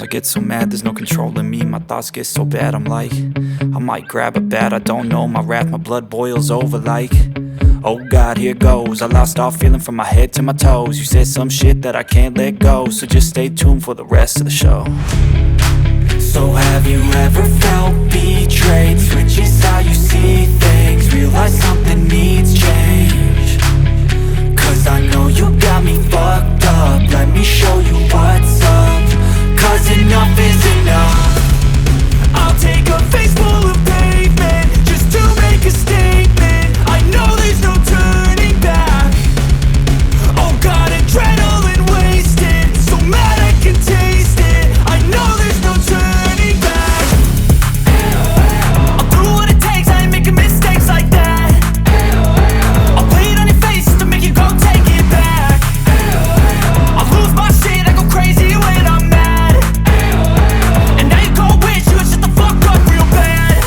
get so mad, there's no controlling me. My thoughts get so bad, I'm like, I might grab a bat, I don't know. My wrath, my blood boils over like, oh God, here goes. I lost all feeling from my head to my toes. You said some shit that I can't let go, so just stay tuned for the rest of the show. So have you ever felt betrayed? Switches how you see things, realize something needs change. Cause I know you got me fucked up, let me show you what's up. Cause enough is enough. I'll take a face full of pavement just to make a statement. I know there's no turning back. Oh God, adrenaline wasted, so mad I can taste it. I know there's no turning back. I'll do what it takes, I ain't making mistakes like that. I'll play it on your face to make you go take it back. I'll lose my shit, I go crazy when I'm mad. And now you gon' wish you would shut the fuck up real bad.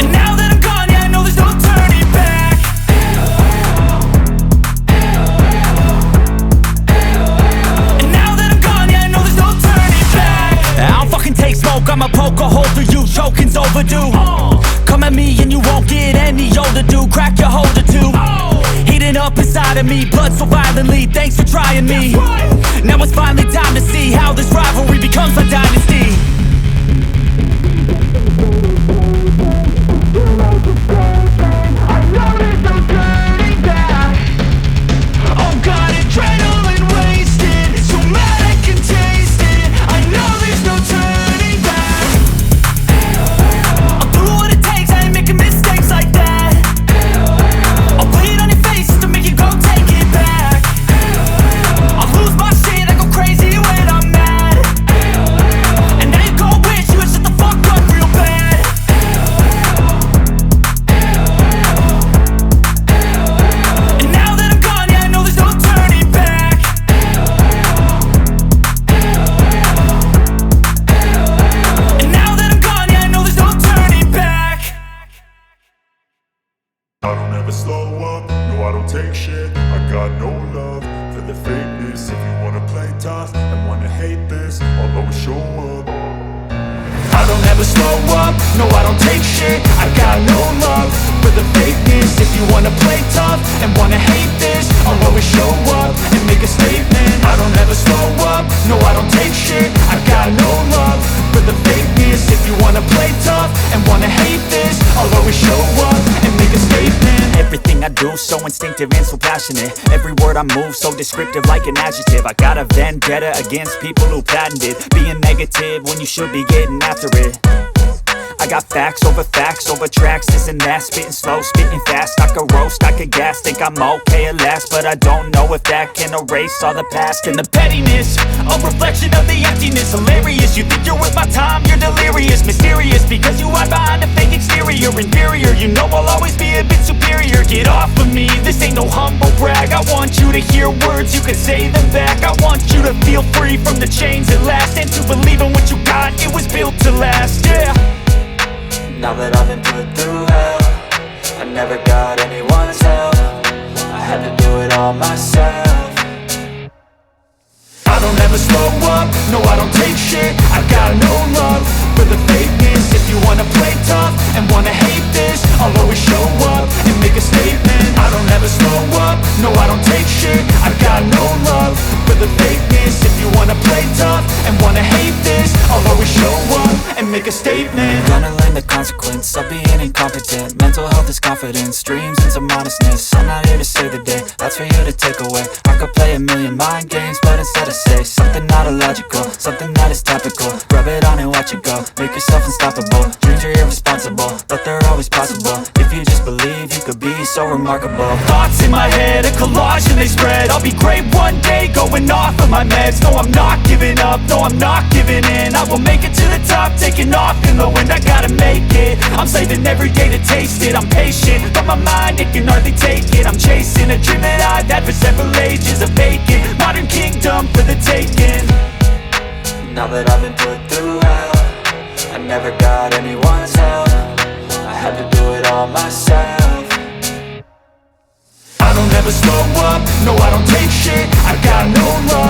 And now that I'm gone, yeah, I know there's no turning back. And now that I'm gone, yeah, I know there's no turning back. I don't fucking take smoke, I'ma poke a hole through you. Choking's overdue. Come at me and you won't get any older, dude. Crack your holder too. Heating up inside of me, blood so violently. Thanks for trying me. Now it's finally time to see how this rivalry becomes a dynasty. I know there's no turning back. Oh God, adrenaline wasted, so mad I can taste it. I know there's no turning back. I'll do what it takes, I ain't making mistakes like that. I'll play it on your face to make you go take it back. I'll lose my shit, I go crazy when I'm mad. And now you gon' wish you would shut the fuck up real bad. And now that I'm gone, yeah, I know there's no turning back. And now that I'm gone, yeah, I know there's no turning back. I don't ever slow up, no I don't take shit. I got no love for the fakeness. If you wanna play tough and wanna hate this, I'll always show up. I don't ever slow up, no I don't take shit. I got no love for the fakeness. If you wanna play tough and wanna hate this, I'll always show up and make a statement. I don't ever slow up, no I don't take shit. I got no love for the fakeness. If you wanna play tough and wanna hate this, I'll always show up and make a statement. Everything I do so instinctive and so passionate. Every word I move so descriptive like an adjective. I got a vendetta against people who patented being negative when you should be getting after it. I got facts over tracks, this and that. Spitting slow, spitting fast. I could roast, I could gas. Think I'm okay at last, but I don't know if that can erase all the past. And the pettiness, a reflection of the emptiness. Hilarious, you think you're worth my time, you're delirious. Mysterious, because you hide behind a fake exterior. Inferior, you know I'll always be a bit superior. Get off of me, this ain't no humble brag. I want you to hear words, you can say them back. I want you to feel free from the chains at last, and to believe in what you got, it was built to last, yeah. Now that I've been put through hell, I never got anyone's help. I had to do it all myself. I don't ever slow up, no I don't take shit. I got no love for the fakeness. If you wanna play tough and wanna hate this, I'll always show up and make a statement. I don't ever slow up, no I don't take shit. I got no love for the fakeness. If you wanna play tough and wanna hate this, I'll always show up and make a statement. Gonna learn the consequence of being incompetent. Mental health is confidence, dreams and some honestness. I'm not here to save the day, that's for you to take away. I could play a million mind games, but instead I say something not illogical, something that is topical. Rub it on and watch it go, make yourself unstoppable. Dreams are irresponsible, but they're always possible. If you just believe, you could be so remarkable. Thoughts in my head, a collage and they spread. I'll be great one day, going off of my meds. No, I'm not giving up, no, I'm not giving in. I will make it to the top, taking off in the wind. I gotta make it, I'm saving every day to taste it. I'm patient, but my mind, it can hardly take it. I'm chasing a dream that I've had for several ages. A vacant, modern kingdom for the taking. Now that I've been put through hell, I never got anyone's help. I had to do it all myself. I don't ever slow up, No, I don't take shit, I got no love